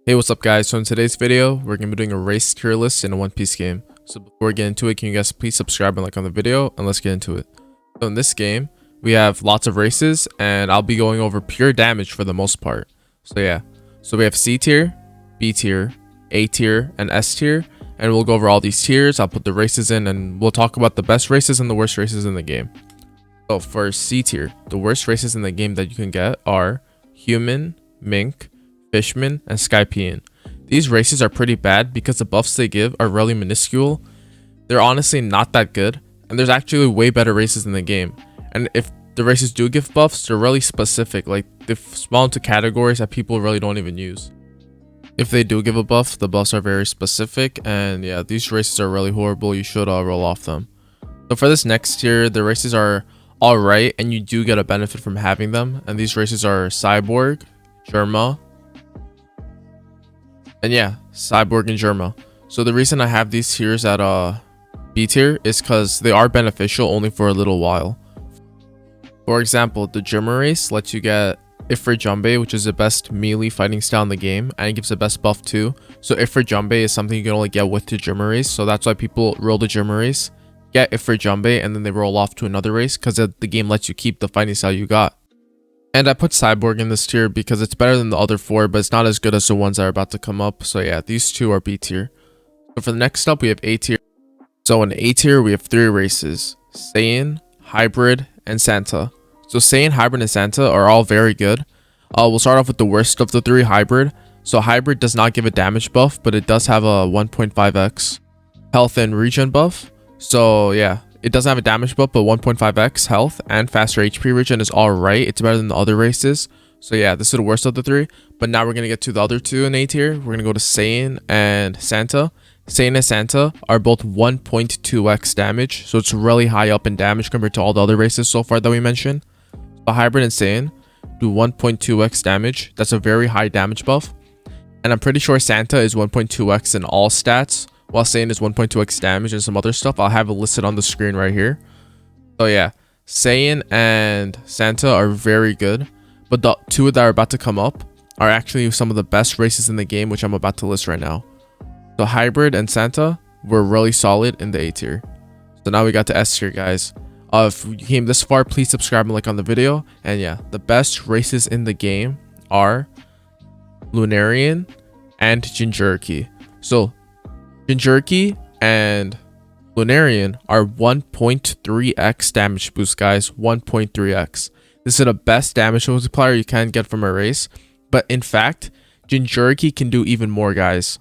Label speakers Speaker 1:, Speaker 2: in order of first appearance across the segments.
Speaker 1: Hey, what's up guys? So in today's video, we're going to be doing a race tier list in a One Piece game. So before we get into it, can you guys please subscribe and like on the video, and let's get into it. So in this game, we have lots of races and I'll be going over pure damage for the most part. So yeah, so we have C tier, B tier, A tier, and S tier, and we'll go over all these tiers. I'll put the races in and we'll talk about the best races and the worst races in the game. So for C tier, the worst races in the game that you can get are Human, Mink, Fishman, and Skypean. These races are pretty bad because the buffs they give are really minuscule. They're honestly not that good, and there's actually way better races in the game. And if the races do give buffs, they're really specific, like they fall into categories that people really don't even use. If they do give a buff, the buffs are very specific, and yeah, these races are really horrible. You should roll off them. So for this next tier, the races are alright, and you do get a benefit from having them, and these races are Cyborg, Germa, and yeah, Cyborg and Germa. So the reason I have these tiers at B tier is because they are beneficial only for a little while. For example, the Germa race lets you get Ifrit Jumbe, which is the best melee fighting style in the game, and it gives the best buff too. So Ifrit Jumbe is something you can only get with the Germa race, so that's why people roll the Germa race, get Ifrit Jumbe, and then they roll off to another race because the game lets you keep the fighting style you got. And I put Cyborg in this tier because it's better than the other four, but it's not as good as the ones that are about to come up. So yeah, these two are B tier. So for the next up, we have A tier. So in A tier, we have three races: Saiyan, Hybrid, and Santa. So Saiyan, Hybrid, and Santa are all very good. We'll start off with the worst of the three, Hybrid. So Hybrid does not give a damage buff, but it does have a 1.5x health and regen buff. So yeah, it doesn't have a damage buff, but 1.5x health and faster HP regen is alright. It's better than the other races. So yeah, this is the worst of the three. But now we're going to get to the other two in A tier. We're going to go to Saiyan and Santa. Saiyan and Santa are both 1.2x damage. So it's really high up in damage compared to all the other races so far that we mentioned. So Hybrid and Saiyan do 1.2x damage. That's a very high damage buff. And I'm pretty sure Santa is 1.2x in all stats, while Saiyan is 1.2x damage and some other stuff. I'll have it listed on the screen right here. So yeah, Saiyan and Santa are very good, but the two that are about to come up are actually some of the best races in the game, which I'm about to list right now. So Hybrid and Santa were really solid in the A tier. So now we got to S tier, guys. If you came this far, please subscribe and like on the video. And yeah, the best races in the game are Lunarian and Jinchuriki. So Jinchuriki and Lunarian are 1.3x damage boost, guys. 1.3x. This is the best damage multiplier you can get from a race. But in fact, Jinchuriki can do even more, guys.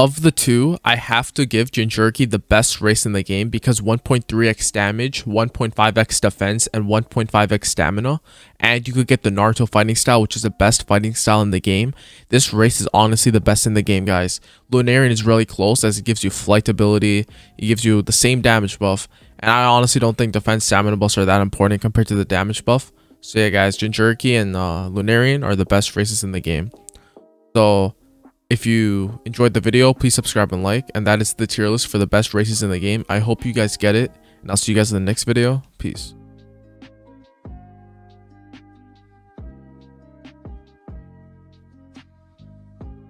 Speaker 1: Of the two, I have to give Jinchuriki the best race in the game because 1.3x damage, 1.5x defense, and 1.5x stamina. And you could get the Naruto fighting style, which is the best fighting style in the game. This race is honestly the best in the game, guys. Lunarian is really close as it gives you flight ability. It gives you the same damage buff. And I honestly don't think defense stamina buffs are that important compared to the damage buff. So yeah, guys, Jinchuriki and Lunarian are the best races in the game. So if you enjoyed the video, please subscribe and like. And that is the tier list for the best races in the game. I hope you guys get it. And I'll see you guys in the next video. Peace.